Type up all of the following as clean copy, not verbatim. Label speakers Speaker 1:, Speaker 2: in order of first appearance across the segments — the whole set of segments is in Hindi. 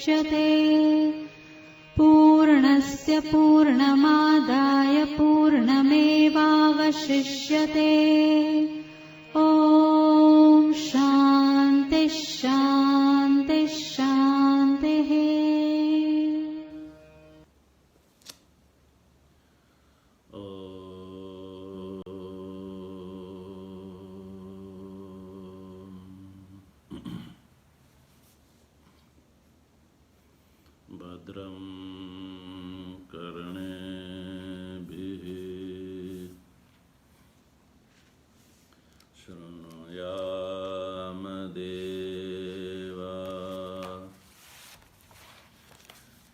Speaker 1: वशिष्यते। पूर्णस्य पूर्णमादाय पूर्णमेवावशिष्यते। ॐ शान्ति शान्ति शान्तिः।
Speaker 2: भद्रं कर्णेभिः शृणुयाम देवा।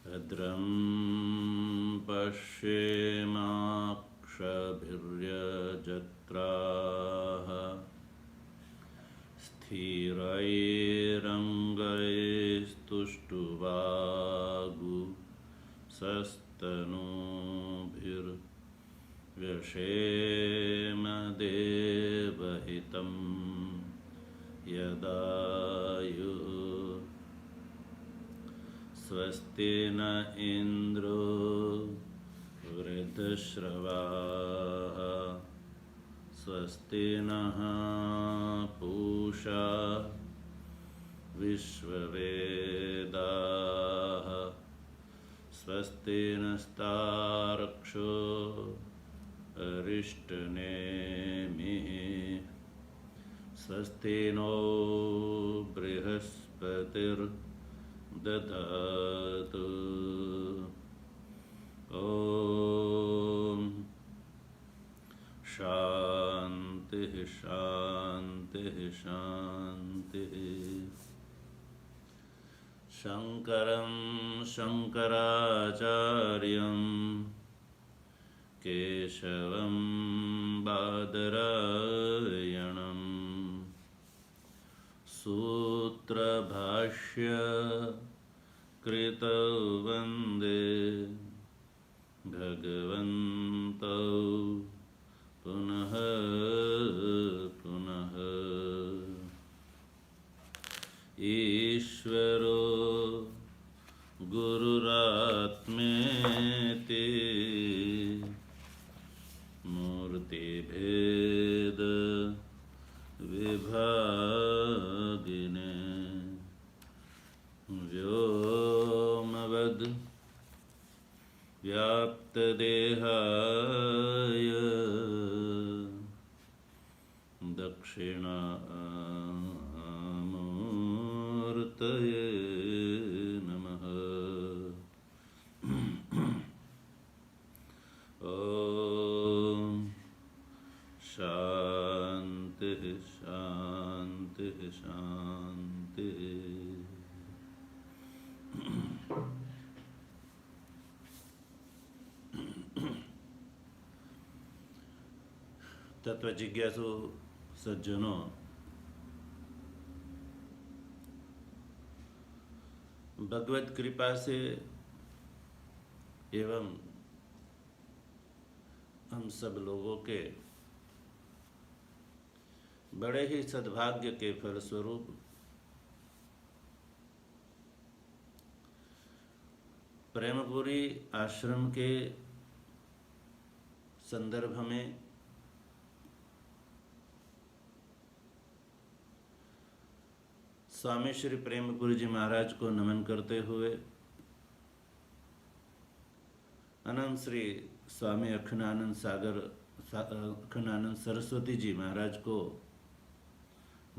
Speaker 2: भद्रं पश्येमाक्षभिर्यजत्राः स्थिरैरङ्गैस्तुष्टुवागुंसस्तनूभिर्व्यशेम देवहितं यदायुः। स्वस्ति न इन्द्रो वृद्धश्रवाः स्वस्ति नः पूषा विश्ववेदाः स्वस्ति नस्तार्क्ष्यो अरिष्टनेमिः स्वस्ति नो बृहस्पतिर्दधातु। ॐ शान्तिः शान्तिः शान्तिः। शङ्करं शङ्कराचार्यं केशवं बादरायणं सूत्रभाष्य कृतौ वन्दे भगवन्तौ पुनः पुनः। ईश्वरो गुरुरात्मेति मूर्तिभेद विभागिने व्योमवद् व्याप्तदेहाय दक्षिणामूर्तये नमः। ॐ शान्तिः शान्तिः शान्तिः। तत्व जिज्ञासु सज्जनों, भगवत कृपा से एवं हम सब लोगों के बड़े ही सद्भाग्य के फलस्वरूप प्रेमपुरी आश्रम के संदर्भ में स्वामी श्री प्रेमपुरी जी महाराज को नमन करते हुए अनंत श्री स्वामी अखंडानंद सरस्वती जी महाराज को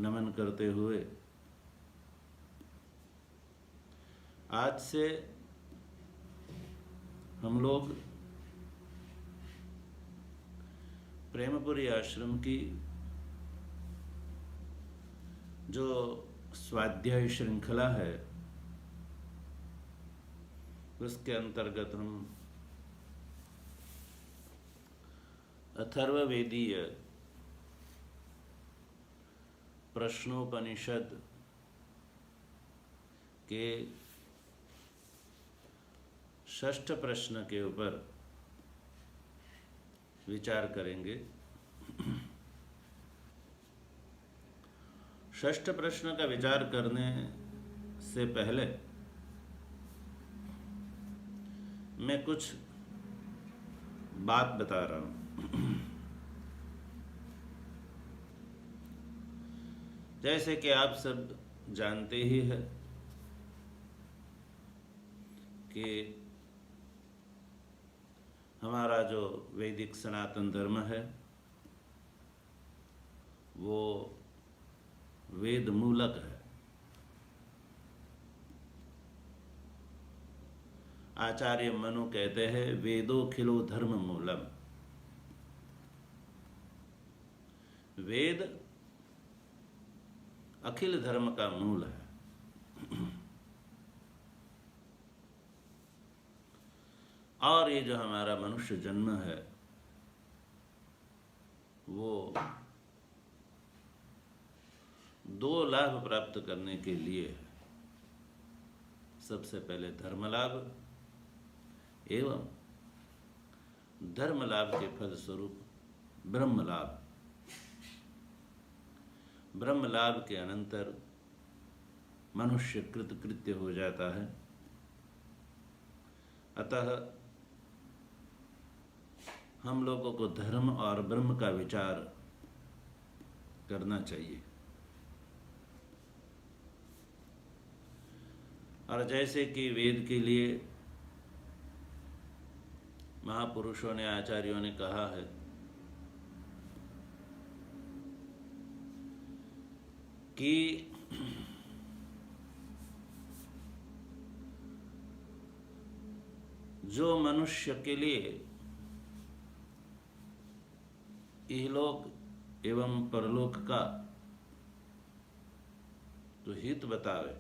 Speaker 2: नमन करते हुए आज से हम लोग प्रेमपुरी आश्रम की जो स्वाध्याय श्रृंखला है उसके अंतर्गत हम अथर्ववेदीय प्रश्नोपनिषद के षष्ठ प्रश्न के ऊपर विचार करेंगे। षष्ठ प्रश्न का विचार करने से पहले मैं कुछ बात बता रहा हूँ। जैसे कि आप सब जानते ही है कि हमारा जो वैदिक सनातन धर्म है वो वेद मूलक है। आचार्य मनु कहते हैं वेदोखिलो धर्म मूलम। वेद अखिल धर्म का मूल है। और ये जो हमारा मनुष्य जन्म है वो दो लाभ प्राप्त करने के लिए है। सबसे पहले धर्म लाभ एवं धर्म लाभ के फलस्वरूप ब्रह्म लाभ। ब्रह्म लाभ के अनंतर मनुष्य कृतकृत्य हो जाता है। अतः हम लोगों को धर्म और ब्रह्म का विचार करना चाहिए। और जैसे कि वेद के लिए महापुरुषों ने, आचार्यों ने कहा है कि जो मनुष्य के लिए इहलोक एवं परलोक का जो हित बतावे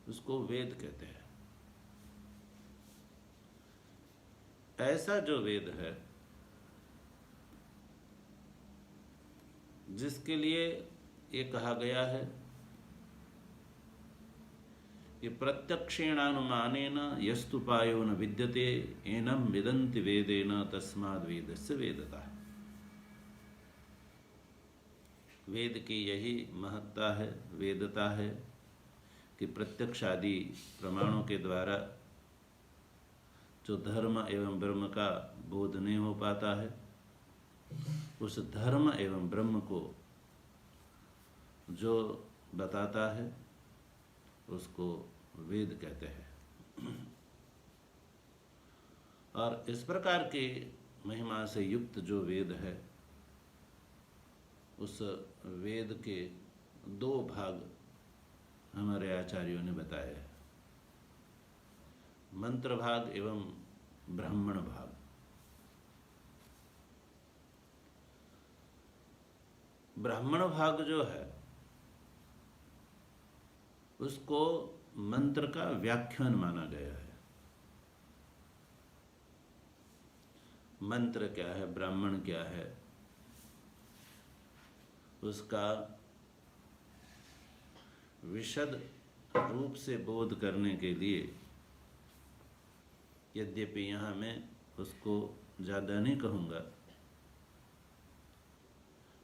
Speaker 2: उसको वेद कहते हैं। ऐसा जो वेद है जिसके लिए ये कहा गया है कि प्रत्यक्षेणानुमानेन यस्तुपायो न विद्यते एनं विदन्ति वेदेन तस्माद् वेदस्य वेदता। वेद की यही महत्ता है, वेदता है कि प्रत्यक्ष आदि प्रमाणों के द्वारा जो धर्म एवं ब्रह्म का बोध नहीं हो पाता है उस धर्म एवं ब्रह्म को जो बताता है उसको वेद कहते हैं। और इस प्रकार के महिमा से युक्त जो वेद है उस वेद के दो भाग हमारे आचार्यों ने बताए हैं, मंत्र भाग एवं ब्राह्मण भाग। ब्राह्मण भाग जो है उसको मंत्र का व्याख्यान माना गया है। मंत्र क्या है, ब्राह्मण क्या है, उसका विशद रूप से बोध करने के लिए, यद्यपि यहाँ मैं उसको ज़्यादा नहीं कहूँगा,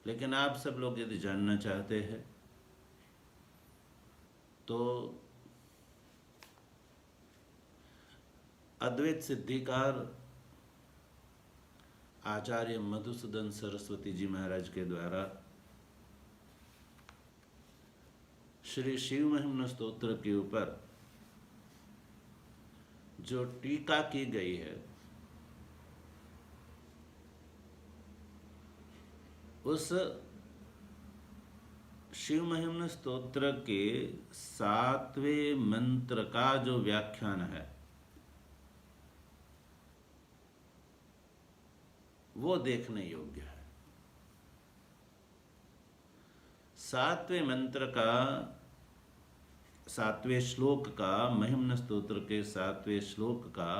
Speaker 2: लेकिन आप सब लोग यदि जानना चाहते हैं तो अद्वैत सिद्धिकार आचार्य मधुसूदन सरस्वती जी महाराज के द्वारा श्री शिव महिम्न स्तोत्र के ऊपर जो टीका की गई है उस शिव महिम्न स्तोत्र के 7वें मंत्र का जो व्याख्यान है वो देखने योग्य है। 7वें मंत्र का 7वें श्लोक का, महिम्न स्तोत्र के 7वें श्लोक का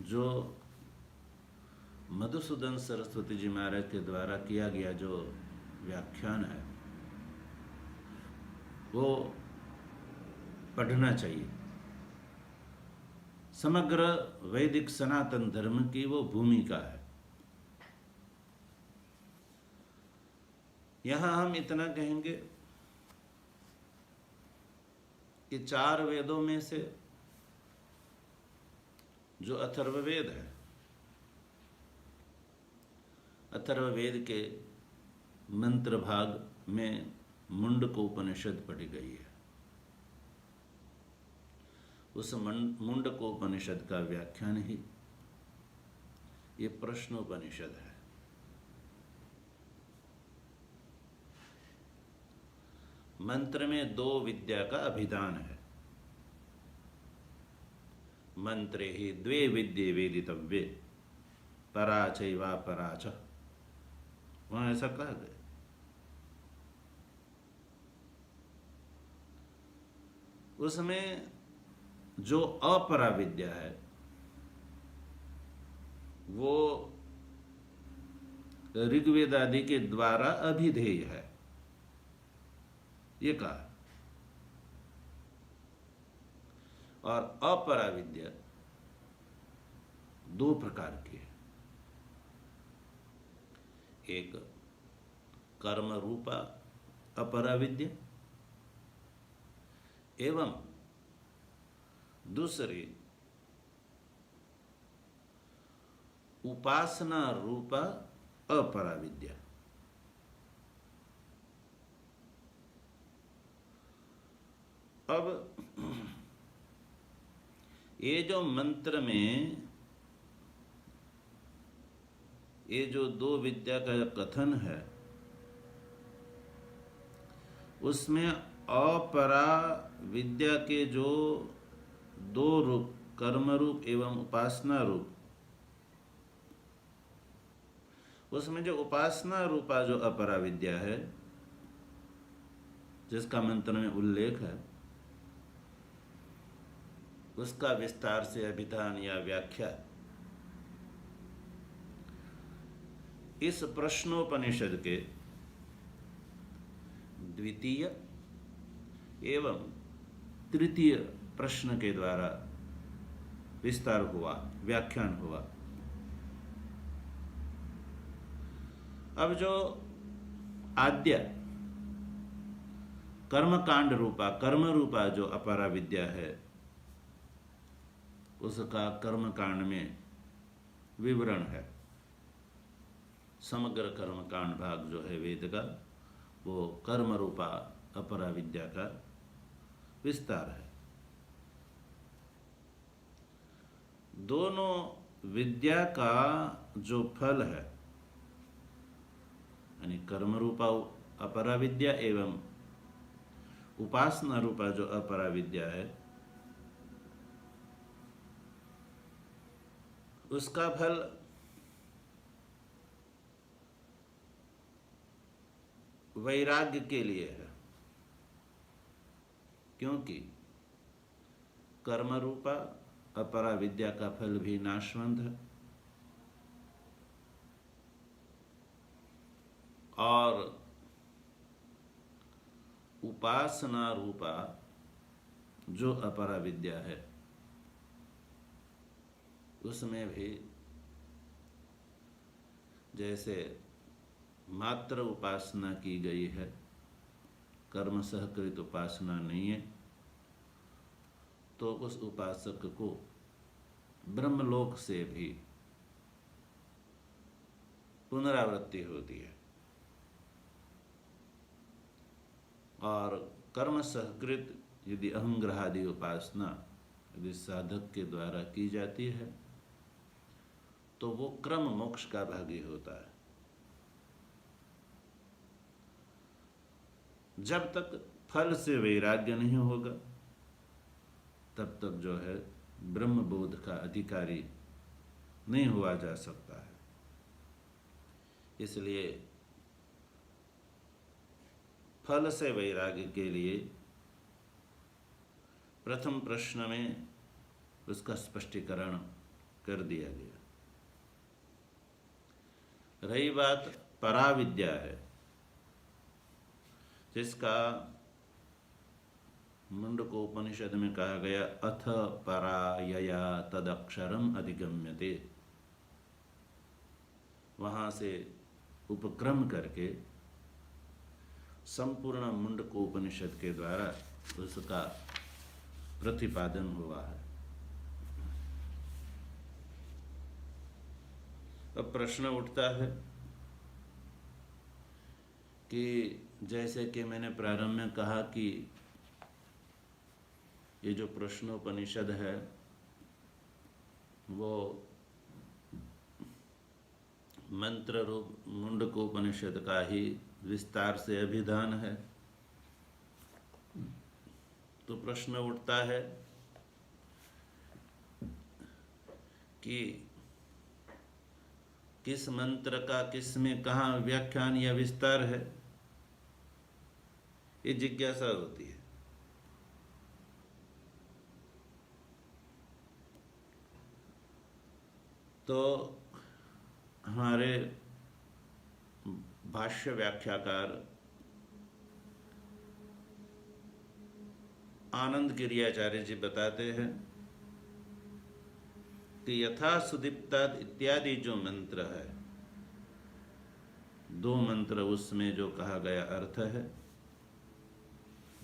Speaker 2: जो मधुसूदन सरस्वती जी महाराज के द्वारा किया गया जो व्याख्यान है वो पढ़ना चाहिए। समग्र वैदिक सनातन धर्म की वो भूमिका है। यहाँ हम इतना कहेंगे कि 4 वेदों में से जो अथर्ववेद है। अथर्ववेद के मंत्र भाग में मुंडकोपनिषद पढ़ी गई है। उस मुंडकोपनिषद का व्याख्यान ही ये प्रश्नोपनिषद है। मंत्र में 2 विद्या का अभिधान है। मंत्रे ही 2 विद्ये वेदितव्ये परा चैवा परा च, वहां ऐसा कहा गया। उसमें जो अपरा विद्या है वो ऋग्वेद आदि के द्वारा अभिधेय है, ये कहा। और अपरा विद्या 2 प्रकार की है। एक कर्म रूपा अपरा विद्या एवं दूसरी उपासना रूपा अपरा विद्या। अब ये जो मंत्र में ये जो 2 विद्या का कथन है, उसमें अपरा विद्या के जो 2 रूप, कर्म रूप एवं उपासना रूप, उसमें जो उपासना रूपा जो अपरा विद्या है जिसका मंत्र में उल्लेख है, उसका विस्तार से अभिधान या व्याख्या इस प्रश्नोपनिषद के 2य एवं 3 प्रश्न के द्वारा विस्तार हुआ, व्याख्यान हुआ। अब जो आद्य कर्मकांड रूपा, कर्म रूपा जो अपरा विद्या है, उसका कर्मकांड में विवरण है। समग्र कर्मकांड भाग जो है वेद का, वो कर्म रूपा अपरा विद्या का विस्तार है। दोनों विद्या का जो फल है, यानी कर्म रूपा अपरा विद्या एवं उपासना रूपा जो अपरा विद्या है, उसका फल वैराग्य के लिए है, क्योंकि कर्म रूपा अपरा विद्या का फल भी नाशवंत है और उपासना रूपा जो अपरा विद्या है उसमें भी जैसे मात्र उपासना की गई है, कर्म सहकृत उपासना नहीं है, तो उस उपासक को ब्रह्मलोक से भी पुनरावृत्ति होती है। और कर्म सहकृत यदि अहंग्रहादि उपासना यदि साधक के द्वारा की जाती है तो वो क्रम मोक्ष का भागी होता है। जब तक फल से वैराग्य नहीं होगा तब तक जो है ब्रह्म बोध का अधिकारी नहीं हुआ जा सकता है। इसलिए फल से वैराग्य के लिए प्रथम प्रश्न में उसका स्पष्टीकरण कर दिया गया। रही बात पराविद्या है, जिसका मुंडकोपनिषद में कहा गया अथ परा यया तदक्षरम अधिगम्यते, वहां से उपक्रम करके संपूर्ण मुंडकोपनिषद के द्वारा उसका प्रतिपादन हुआ है। अब प्रश्न उठता है कि जैसे कि मैंने प्रारंभ में कहा कि ये जो प्रश्नोपनिषद है वो मंत्र रूप मुंडकोपनिषद का ही विस्तार से अभिधान है। तो प्रश्न उठता है कि किस मंत्र का किस में कहाँ व्याख्यान या विस्तार है, ये जिज्ञासा होती है। तो हमारे भाष्य व्याख्याकार आनंद गिरियाचार्य जी बताते हैं कि यथा सुदीप्ताद इत्यादि जो मंत्र है, दो मंत्र उसमें जो कहा गया अर्थ है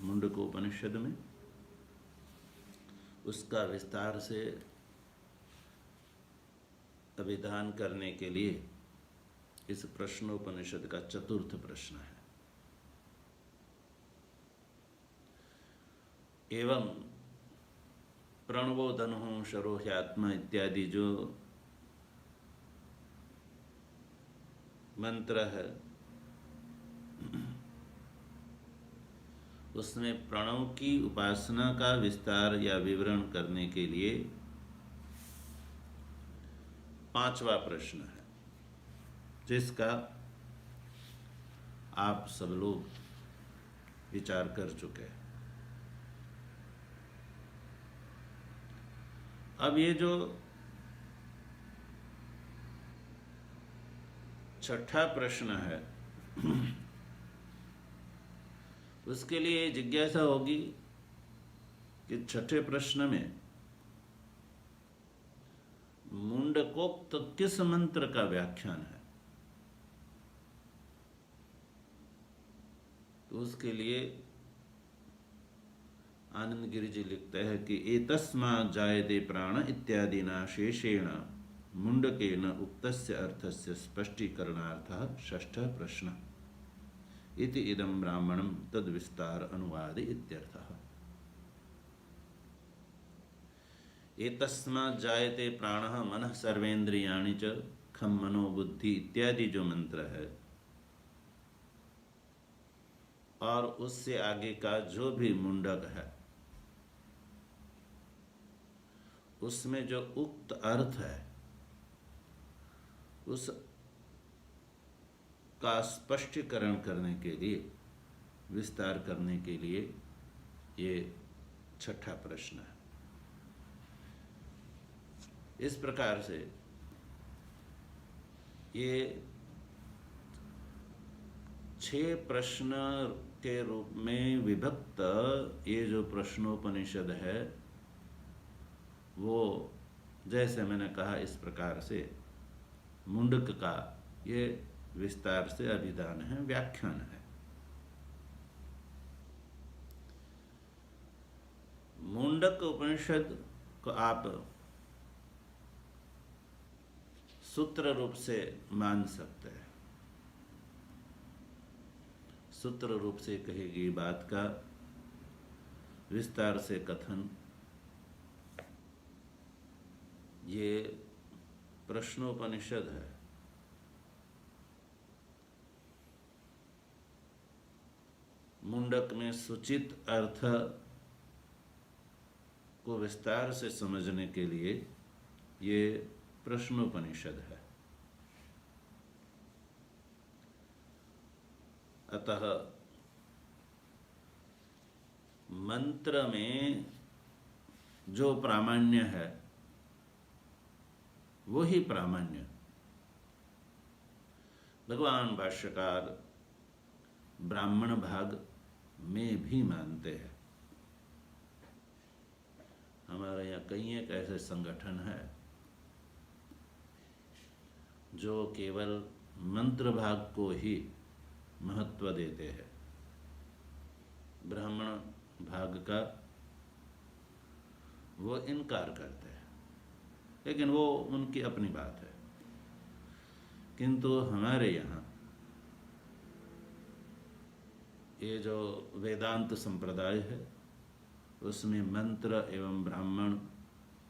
Speaker 2: मुंडकोपनिषद में, उसका विस्तार से अभिधान करने के लिए इस प्रश्नोपनिषद का चतुर्थ प्रश्न है। एवं प्रणवो धनुः शरो ह्यात्मा इत्यादि जो मंत्र है उसमें प्रणव की उपासना का विस्तार या विवरण करने के लिए पांचवा प्रश्न है, जिसका आप सब लोग विचार कर चुके हैं। अब ये जो छठा प्रश्न है उसके लिए जिज्ञासा होगी कि छठे प्रश्न में मुंडकोक्त किस मंत्र का व्याख्यान है। तो उसके लिए आनंद गिरि जी लिखते हैं कि एतस्मात् जायते प्राण इत्यादि न शेषेण मुंडकेन उक्तस्य अर्थस्य स्पष्टीकरणार्थः षष्ठः प्रश्नः इति इदं ब्राह्मणं तद्विस्तार अनुवादे इत्यर्थः। एतस्मात् जायते प्राणः मनः सर्वेन्द्रियाणि च खम मनो बुद्धि इत्यादि जो मंत्र है और उससे आगे का जो भी मुंडक है उसमें जो उक्त अर्थ है उस का स्पष्टीकरण करने के लिए, विस्तार करने के लिए ये छठा प्रश्न है। इस प्रकार से ये 6 प्रश्न के रूप में विभक्त ये जो प्रश्नोपनिषद है वो जैसे मैंने कहा इस प्रकार से मुंडक का ये विस्तार से अभिधान है, व्याख्यान है। मुंडक उपनिषद को आप सूत्र रूप से मान सकते हैं। सूत्र रूप से कही गई बात का विस्तार से कथन ये प्रश्नोपनिषद है। मुंडक में सूचित अर्थ को विस्तार से समझने के लिए ये प्रश्नोपनिषद है। अतः मंत्र में जो प्रामाण्य है वही प्रामाण्य भगवान भाष्यकार ब्राह्मण भाग में भी मानते हैं। हमारे यहाँ कई एक ऐसे संगठन है जो केवल मंत्र भाग को ही महत्व देते हैं, ब्राह्मण भाग का वो इनकार करते हैं, लेकिन वो उनकी अपनी बात है। किंतु हमारे यहाँ ये जो वेदांत संप्रदाय है उसमें मंत्र एवं ब्राह्मण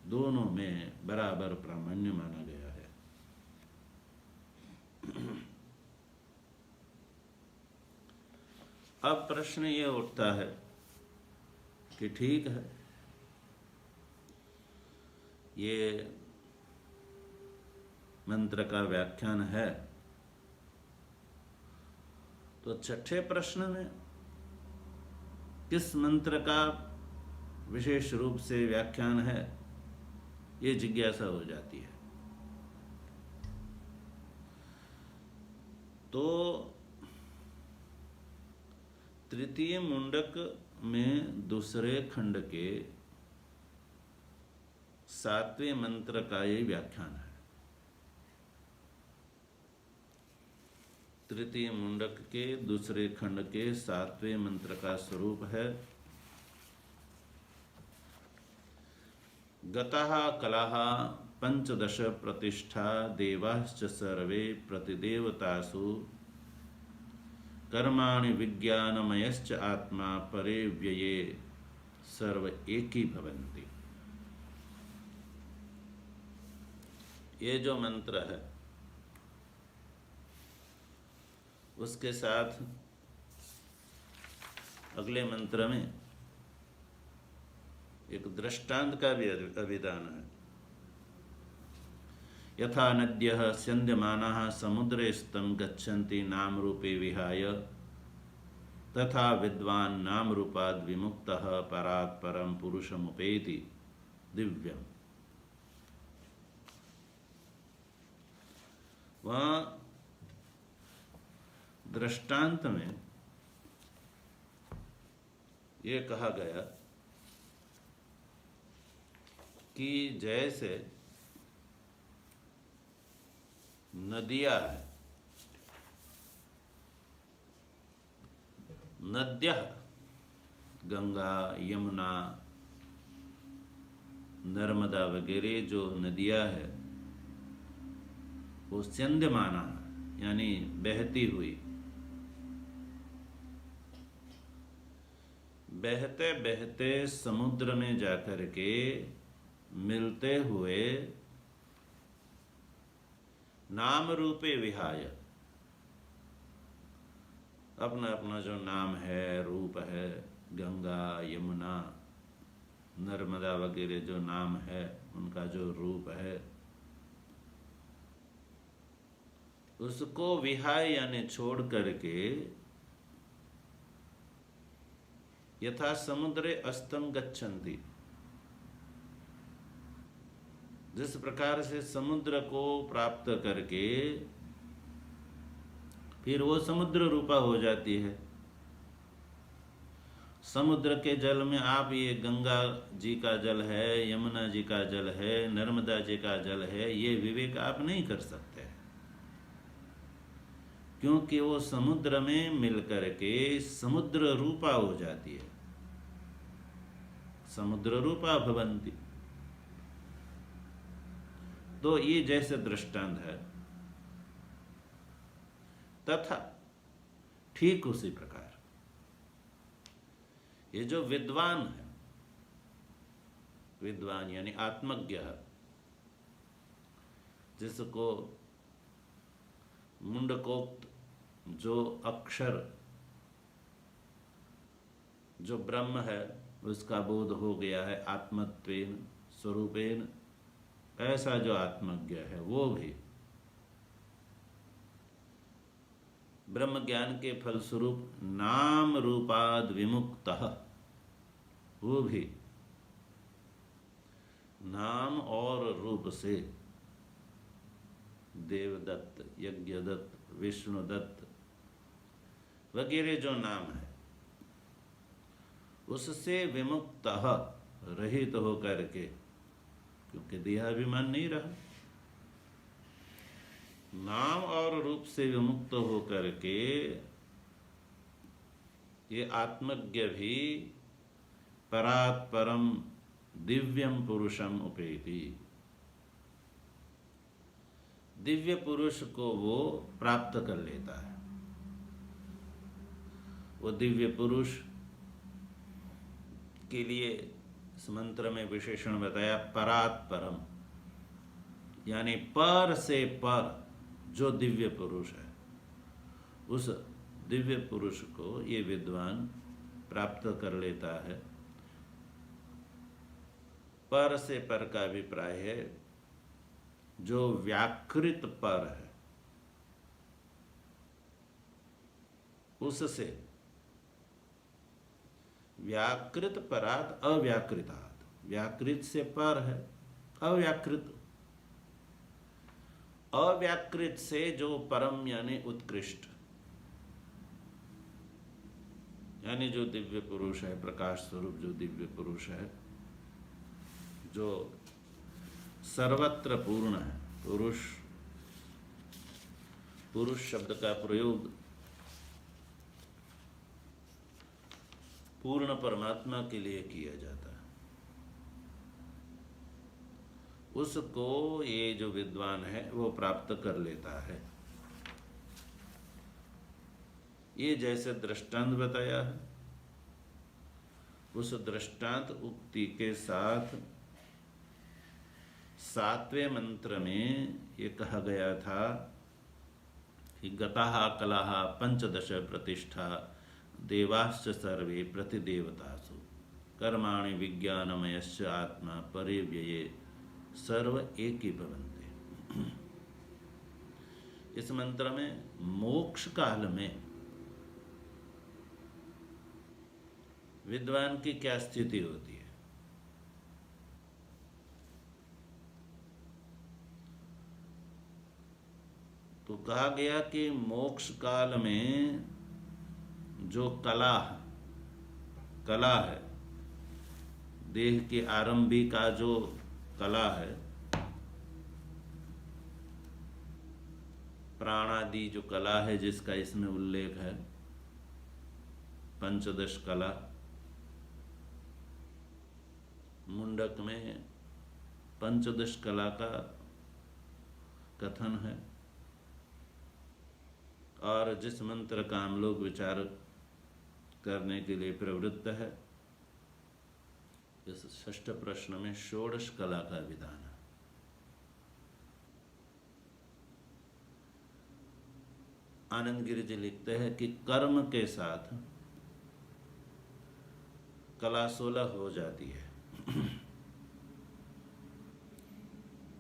Speaker 2: दोनों में बराबर प्रामाण्य माना गया है। अब प्रश्न ये उठता है कि ठीक है, ये मंत्र का व्याख्यान है, तो छठे प्रश्न में किस मंत्र का विशेष रूप से व्याख्यान है, ये जिज्ञासा हो जाती है। तो तृतीय मुंडक में दूसरे खंड के 7वें मंत्र का ये व्याख्यान है। तृतीय मुंडक के दूसरे खंड के 7वें मंत्र का स्वरूप है गतः कलः पंचदश प्रतिष्ठा देवाश्च सर्वे प्रतिदेवतासु कर्माणि विज्ञानमयश्च आत्मा परे व्यये सर्व एकी भवन्ति। ये जो मंत्र है उसके साथ अगले मंत्र में एक दृष्टांत का भी अभिधान है। यथा नद्यः स्यन्द्यमानाः समुद्रे स्तं गच्छन्ति नाम रूपे विहाय तथा विद्वान् नाम रूपाद् विमुक्तः परात् परं पुरुषमुपेति दिव्यम्। वहाँ दृष्टांत में ये कहा गया कि जैसे नदियां है, नद्यः गंगा यमुना नर्मदा वगैरह जो नदियां है वो स्यन्द्यमाना यानी बहती हुई, बहते बहते समुद्र में जाकर के मिलते हुए नाम रूपे विहाय, अपना अपना जो नाम है, रूप है, गंगा यमुना नर्मदा वगैरह जो नाम है उनका जो रूप है उसको विहाय यानी छोड़ करके यथा समुद्रे अस्तं गच्छन्ति, जिस प्रकार से समुद्र को प्राप्त करके फिर वो समुद्र रूपा हो जाती है। समुद्र के जल में आप ये गंगा जी का जल है, यमुना जी का जल है, नर्मदा जी का जल है, ये विवेक आप नहीं कर सकते, क्योंकि वो समुद्र में मिलकर के समुद्र रूपा हो जाती है, समुद्र रूपा भवन्ति। तो ये जैसे दृष्टांत है तथा ठीक उसी प्रकार ये जो विद्वान है, विद्वान यानी आत्मज्ञ, जिसको मुंडकोक्त जो अक्षर जो ब्रह्म है उसका बोध हो गया है आत्मत्वेन स्वरूपेन, ऐसा जो आत्मज्ञ है वो भी ब्रह्म ज्ञान के फलस्वरूप नाम रूपाद विमुक्तः, वो भी नाम और रूप से देवदत्त, यज्ञदत्त, विष्णुदत्त वगैरह जो नाम है उससे विमुक्तः रहित हो करके, क्योंकि देहाभिमान नहीं रहा, नाम और रूप से विमुक्त हो करके ये आत्मज्ञ भी परात् परम दिव्यम पुरुषम उपेति, दिव्य पुरुष को वो प्राप्त कर लेता है। वो दिव्य पुरुष के लिए इस मंत्र में विशेषण बताया परात् परम, यानी पर से पर जो दिव्य पुरुष है, उस दिव्य पुरुष को ये विद्वान प्राप्त कर लेता है। पर से पर का अभिप्राय है जो व्याकृत पर है, उससे व्याकृत परात अव्याकृतात्, व्याकृत से पर है अव्याकृत, अव्याकृत से जो परम यानी उत्कृष्ट, यानी जो दिव्य पुरुष है, प्रकाश स्वरूप जो दिव्य पुरुष है, जो सर्वत्र पूर्ण है। पुरुष शब्द का प्रयोग पूर्ण परमात्मा के लिए किया जाता है। उसको ये जो विद्वान है वो प्राप्त कर लेता है। ये जैसे दृष्टांत बताया है, उस दृष्टांत उक्ति के साथ 7वें मंत्र में ये कहा गया था कि गताः कलाः पंचदश प्रतिष्ठा देवाश्च सर्वे प्रतिदेवतासु कर्माणि विज्ञानमयश्च आत्मा परिव्यये सर्व एकीभवन्ते। इस मंत्र में मोक्ष काल में विद्वान की क्या स्थिति होती है, तो कहा गया कि मोक्ष काल में जो कला है, देह के आरंभी का जो कला है, प्राणादि जो कला है जिसका इसमें उल्लेख है, पंचदश कला, मुंडक में पंचदश कला का कथन है। और जिस मंत्र का हम लोग विचार करने के लिए प्रवृत्त है, इस षष्ठ प्रश्न में षोडश कला का विधान है। आनंद गिरि जी लिखते हैं कि कर्म के साथ कला 16 हो जाती है।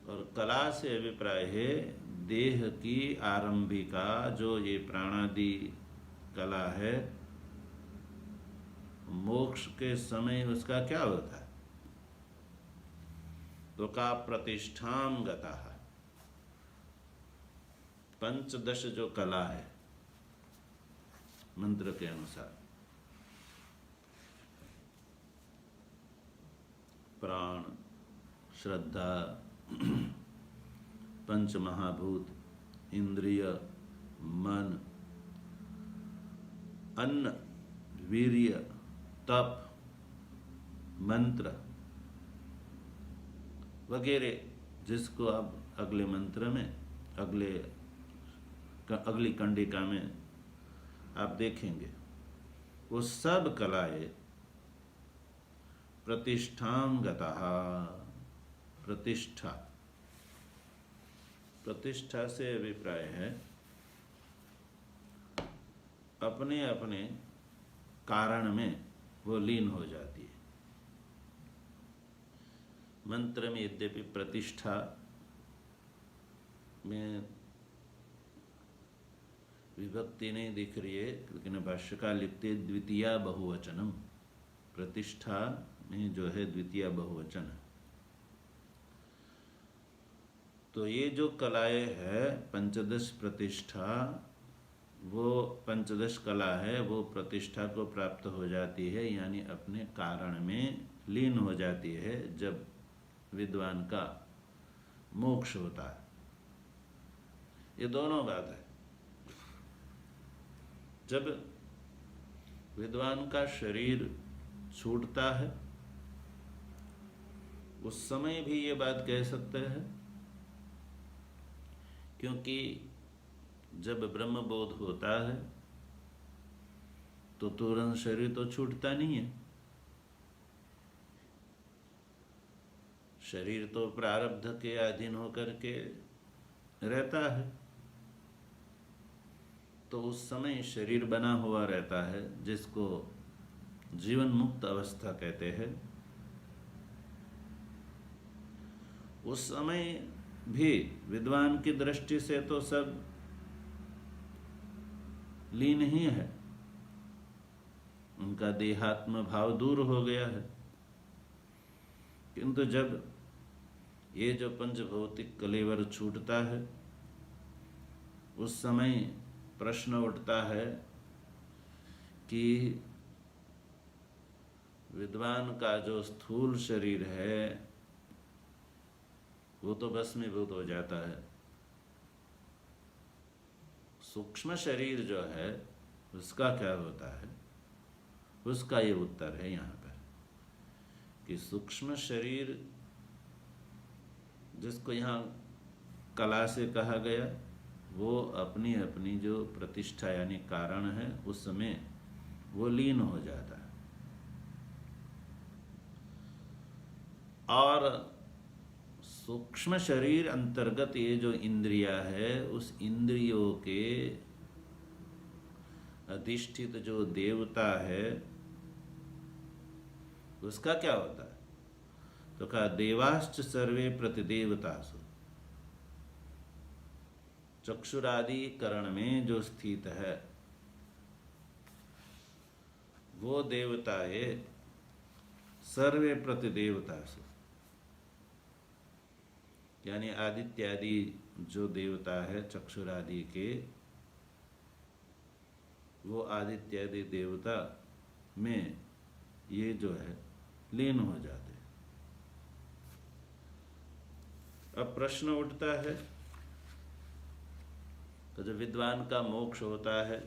Speaker 2: और कला से अभिप्राय है देह की आरंभिका जो ये प्राणादि कला है, मोक्ष के समय उसका क्या होता है, तो का प्रतिष्ठाम गता है। पंचदश जो कला है मंत्र के अनुसार, प्राण, श्रद्धा, पंच महाभूत, इंद्रिय, मन, अन्न, वीर्य, तप, मंत्र वगैरह, जिसको आप अगले मंत्र में अगली कंडिका में आप देखेंगे, वो सब कलाएं प्रतिष्ठां गतः, प्रतिष्ठा से अभिप्राय है अपने अपने कारण में वो लीन हो जाती है। मंत्र में यद्यपि प्रतिष्ठा में विभक्ति नहीं दिख रही है, लेकिन भाष्यकार लिखते द्वितीया बहुवचनम, प्रतिष्ठा में जो है द्वितीया बहुवचन है। तो ये जो कलाएं है पंचदश प्रतिष्ठा, वो पंचदश कला है, वो प्रतिष्ठा को प्राप्त हो जाती है, यानी अपने कारण में लीन हो जाती है जब विद्वान का मोक्ष होता है। ये दोनों बात है। जब विद्वान का शरीर छूटता है उस समय भी ये बात कह सकते हैं क्योंकि जब ब्रह्म बोध होता है तो तुरंत शरीर तो छूटता नहीं है। शरीर तो प्रारब्ध के अधीन होकर के रहता है, तो उस समय शरीर बना हुआ रहता है, जिसको जीवन मुक्त अवस्था कहते हैं। उस समय भी विद्वान की दृष्टि से तो सब लीन ही है, उनका देहात्म भाव दूर हो गया है। किंतु जब ये जो पंचभौतिक कलेवर छूटता है, उस समय प्रश्न उठता है कि विद्वान का जो स्थूल शरीर है वो तो भस्मीभूत हो जाता है, सूक्ष्म शरीर जो है उसका क्या होता है? उसका ये उत्तर है यहाँ पर कि सूक्ष्म शरीर, जिसको यहाँ कला से कहा गया, वो अपनी अपनी जो प्रतिष्ठा यानी कारण है उस समय वो लीन हो जाता है। और सूक्ष्म शरीर अंतर्गत ये जो इंद्रिया है, उस इंद्रियों के अधिष्ठित जो देवता है उसका क्या होता है? तो कहा देवाश्च सर्वे प्रतिदेवतासु। चक्षुरादि करण में जो स्थित है वो देवताए सर्वे प्रतिदेवतासु, यानी आदित्यादि जो देवता है चक्षुरादि के, वो आदित्यादि देवता में ये जो है लीन हो जाते। अब प्रश्न उठता है, तो जब विद्वान का मोक्ष होता है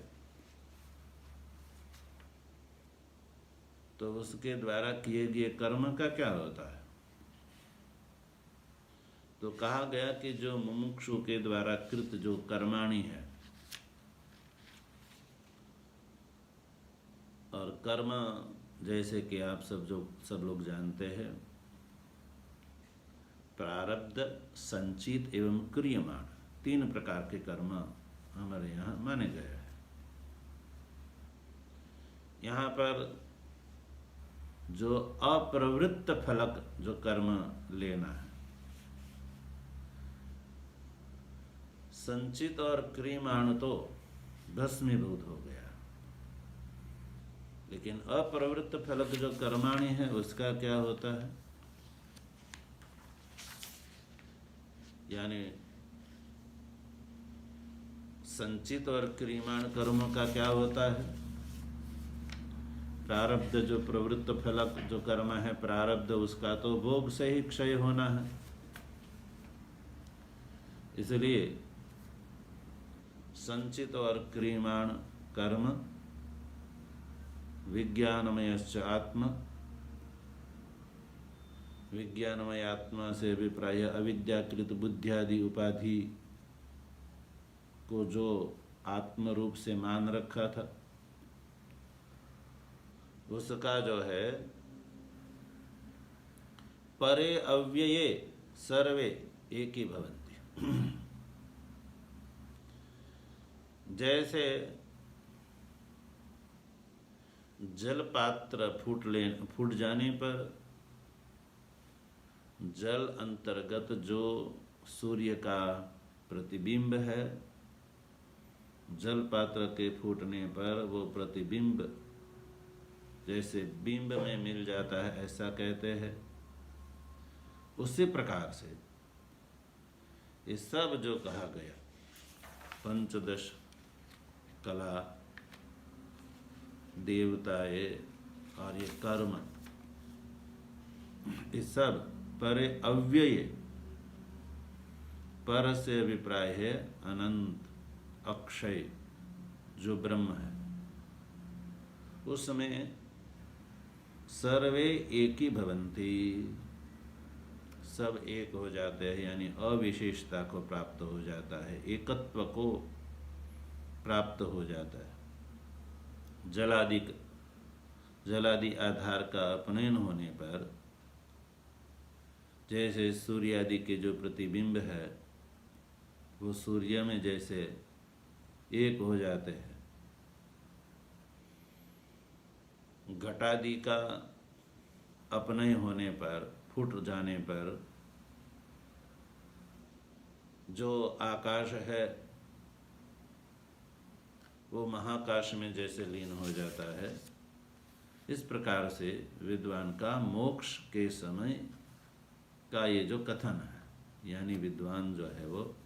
Speaker 2: तो उसके द्वारा किए गए कर्म का क्या होता है? तो कहा गया कि जो मुमुक्षु के द्वारा कृत जो कर्माणि है, और कर्म जैसे कि आप सब लोग जानते हैं, प्रारब्ध, संचित एवं क्रियमाण, 3 प्रकार के कर्म हमारे यहाँ माने गए हैं। यहाँ पर जो अप्रवृत्त फलक जो कर्म लेना है, संचित और क्रियमाण तो भस्मीभूत हो गया, लेकिन अप्रवृत्त फलक जो कर्माणि है उसका क्या होता है? यानी संचित और क्रियमाण कर्मों का क्या होता है? प्रारब्ध जो प्रवृत्त फलक जो कर्म है प्रारब्ध, उसका तो भोग से ही क्षय होना है। इसलिए संचित और क्रियमाण कर्म विज्ञानमयश्च आत्मा, विज्ञानमय आत्मा से अभिप्राय अविद्याकृत बुद्धियादि उपाधि को जो आत्म रूप से मान रखा था, उसका जो है परे अव्यये सर्वे एक ही भवन्ति। जैसे जल पात्र फूट जाने पर जल अंतर्गत जो सूर्य का प्रतिबिंब है, जल पात्र के फूटने पर वो प्रतिबिंब जैसे बिंब में मिल जाता है, ऐसा कहते हैं। उसी प्रकार से ये सब जो कहा गया, पंचदश कला, देवताए और ये कर्म, ये सब परे अव्यय, पर से अभिप्राय है अनंत अक्षय जो ब्रह्म है, उसमें सर्वे एक ही भवन्ति, सब एक हो जाते हैं, यानी अविशेषता को प्राप्त हो जाता है, एकत्व को प्राप्त हो जाता है। जलादि आधार का अपनयन होने पर जैसे सूर्य आदि के जो प्रतिबिंब है वो सूर्य में जैसे एक हो जाते हैं, घटादि का अपनय होने पर, फूट जाने पर जो आकाश है वो महाकाश में जैसे लीन हो जाता है, इस प्रकार से विद्वान का मोक्ष के समय का ये जो कथन है, यानी विद्वान जो है वो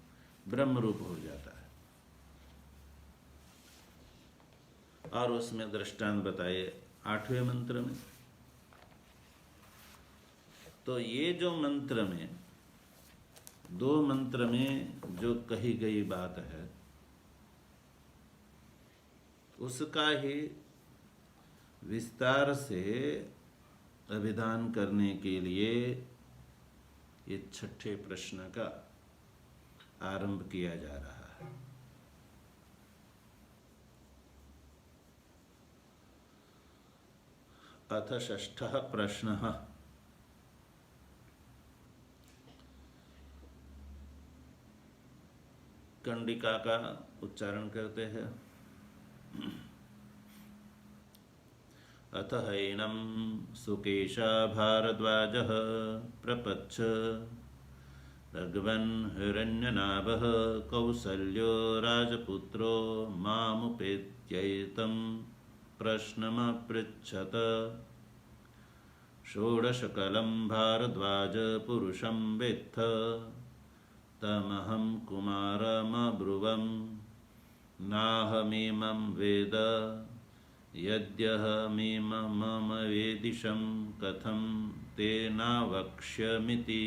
Speaker 2: ब्रह्म रूप हो जाता है। और उसमें दृष्टांत बताए 8वें मंत्र में। तो ये जो मंत्र में, 2 मंत्र में जो कही गई बात है उसका ही विस्तार से अभिधान करने के लिए ये 6ठे प्रश्न का आरंभ किया जा रहा है। अथ 6ठः प्रश्नः। कंडिका का उच्चारण करते हैं। अथ हैनं सुकेशा भारद्वाजः प्रपच्छ भगवन् हिरण्यनाभः कौसल्यो राजपुत्रो मामुपेत्यैतं प्रश्नमपृच्छत। षोडशकलं भारद्वाज पुरुषं वेत्थ तमहं कुमारमब्रुवं नाहमिमं वेद यद्यहमिमं वेदिशं कथं तेनावक्ष्यमिति।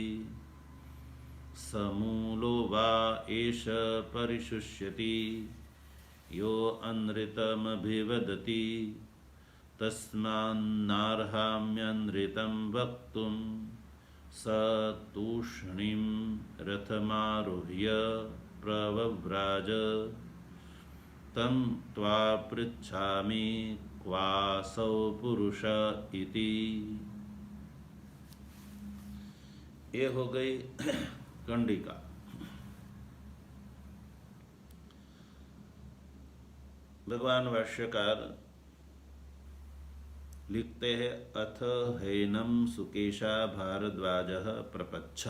Speaker 2: समूलो वा एष परिशुष्यति यो अनृतमभिवदति तस्मान्नार्हाम्यनृतं वक्तुं स तूष्णीं रथमारुह्य प्रव्राज। तं त्वा पृच्छामि क्वासौ पुरुष इति। ये हो गई कंडिका। भगवान भाष्यकार लिखते हैं अथ हैनं सुकेशा भारद्वाजः प्रपच्छ।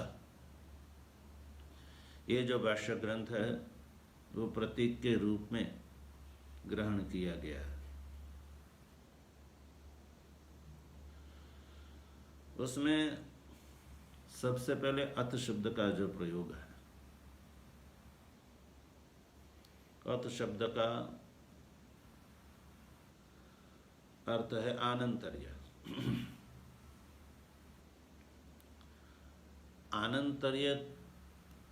Speaker 2: ये जो भाष्य ग्रंथ है वो प्रतीक के रूप में ग्रहण किया गया है। उसमें सबसे पहले अथ शब्द का जो प्रयोग है, अथ शब्द का अर्थ है आनंतर्य। आनंतर्य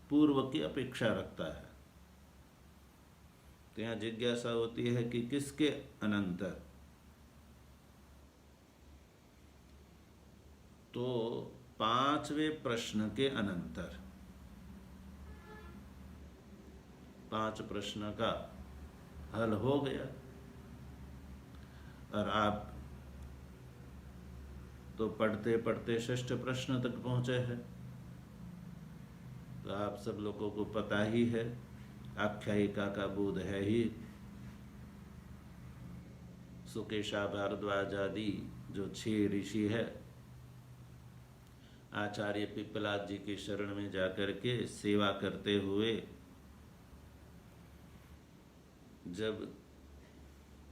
Speaker 2: पूर्व की अपेक्षा रखता है। तो यहाँ जिज्ञासा होती है कि किसके अनंतर। तो 5वें प्रश्न के अनंतर 5 प्रश्न का हल हो गया और आप तो पढ़ते पढ़ते 6ठ प्रश्न तक पहुंचे हैं। तो आप सब लोगों को पता ही है, आख्यायिका का बोध है ही। सुकेशा भारद्वाज आदि जो 6 ऋषि है, आचार्य पिप्पलाद जी की शरण में जाकर के सेवा करते हुए जब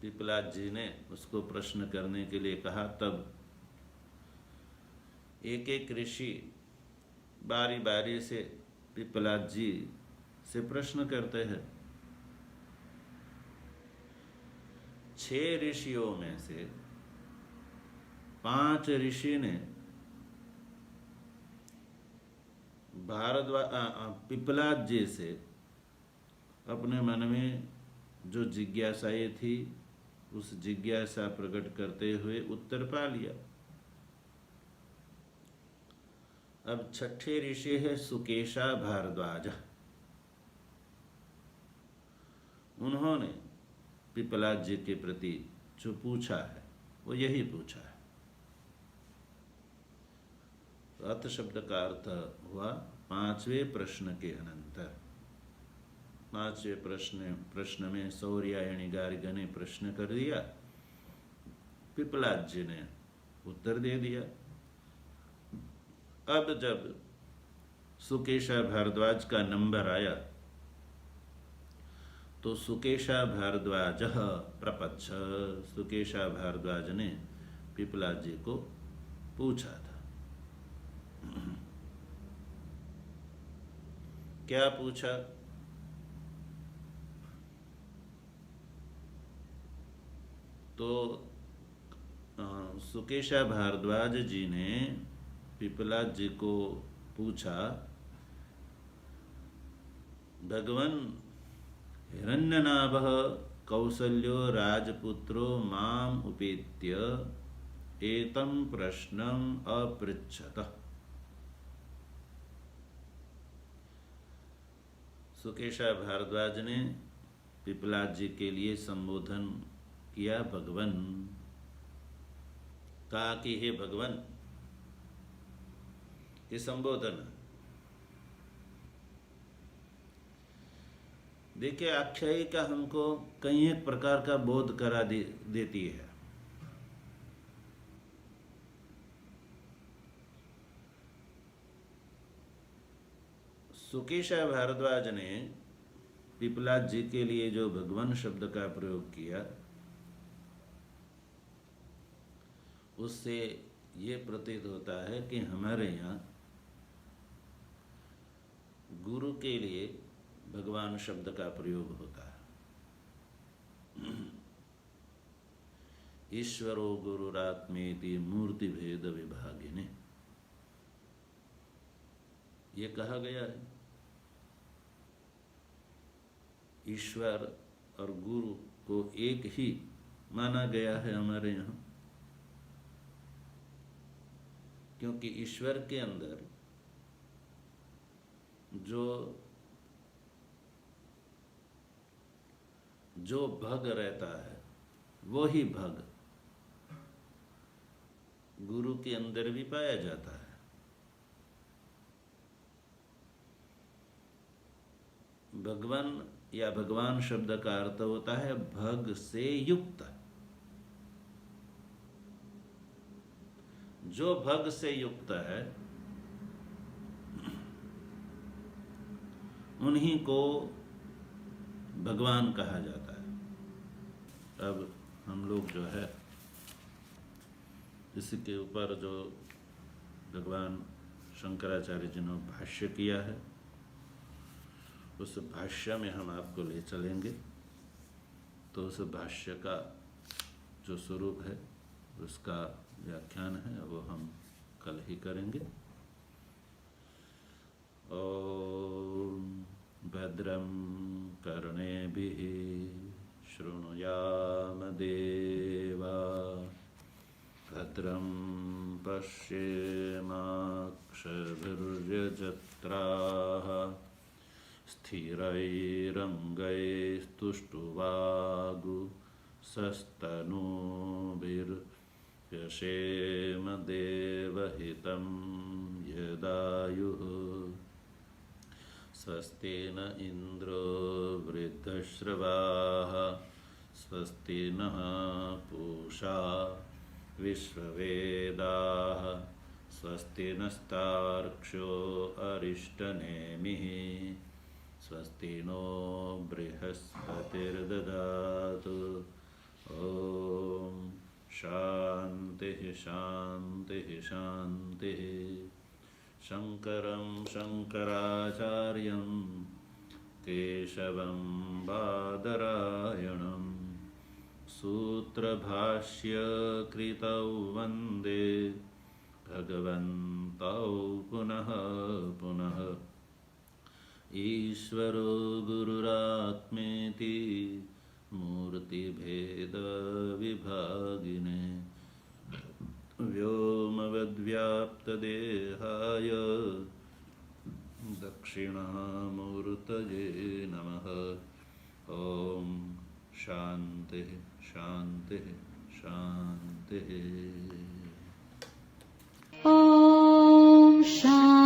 Speaker 2: पिप्पलाद जी ने उसको प्रश्न करने के लिए कहा, तब एक एक ऋषि बारी बारी से पिप्पलाद जी से प्रश्न करते हैं। 6 ऋषियों में से 5 ऋषि ने पिप्पलाद जी से अपने मन में जो जिज्ञासाएं थी उस जिज्ञासा प्रकट करते हुए उत्तर पा लिया। अब छठे ऋषि है सुकेशा भारद्वाज। उन्होंने पिपलाद जी के प्रति जो पूछा है वो यही पूछा है। अथ शब्द का अर्थ हुआ पांचवें प्रश्न के अनंतर। पांचवें प्रश्न में सौर्यायणी गार्ग ने प्रश्न कर दिया, पिपलाद जी ने उत्तर दे दिया। अब जब सुकेशा भारद्वाज का नंबर आया तो सुकेशा भारद्वाज प्रपच्छ, सुकेशा भारद्वाज ने पिपलाद जी को पूछा था। क्या पूछा? तो सुकेशा भारद्वाज जी ने पिपलाद जी को पूछा, भगवन हिरण्यनाभः कौसल्यो राजपुत्रो माम उपेत्य एतं प्रश्नम अपृच्छत। सुकेशा भारद्वाज ने पिपलाद जी के लिए संबोधन किया भगवन, कहा कि हे भगवन, ये संबोधन। देखिए, आख्यायिका हमको कई एक प्रकार का बोध करा देती है। सुकेशा भारद्वाज ने पिपलाद जी के लिए जो भगवान शब्द का प्रयोग किया, उससे ये प्रतीत होता है कि हमारे यहाँ गुरु के लिए भगवान शब्द का प्रयोग होता है। ईश्वरो गुरुरात्मेति मूर्ति भेद विभागिने, ये कहा गया है। ईश्वर और गुरु को एक ही माना गया है हमारे यहाँ, क्योंकि ईश्वर के अंदर जो भग रहता है वो ही भग गुरु के अंदर भी पाया जाता है। भगवान या भगवान शब्द का अर्थ होता है भग से युक्त। जो भग से युक्त है उन्हीं को भगवान कहा जाता है। अब हम लोग जो है इसके ऊपर जो भगवान शंकराचार्य जी ने भाष्य किया है, उस भाष्य में हम आपको ले चलेंगे। तो उस भाष्य का जो स्वरूप है उसका व्याख्यान है वो हम कल ही करेंगे। ओम भद्रं कर्णेभिः शृणुयाम देवा, भद्रं पश्येमाक्षभिर्यजत्राः, स्थिरैरङ्गैस्तुष्टुवागुंसस्तनूभिर्यशेम देवहितं यदायुः। स्वस्ति न इंद्रो वृद्धश्रवाः, स्वस्ति नः पूषा विश्ववेदाः, स्वस्ति नस्तार्क्ष्यो अरिष्टनेमिः, स्वस्ति नो बृहस्पतिर्ददातु। ओम शांतिः शांतिः शांतिः। शंकरं शंकराचार्यं केशवं बादरायणं सूत्रभाष्यकृतौ वन्दे भगवन्तौ पुनः पुनः। ईश्वरो गुरुरात्मेति मूर्तिभेदविभागिने व्योमवद्व्याप्तदेहाय समवद्व्याप्तदेहाय दक्षिणामूर्तये नमः। ॐ शांति शांति शांति।
Speaker 1: ॐ शान्ति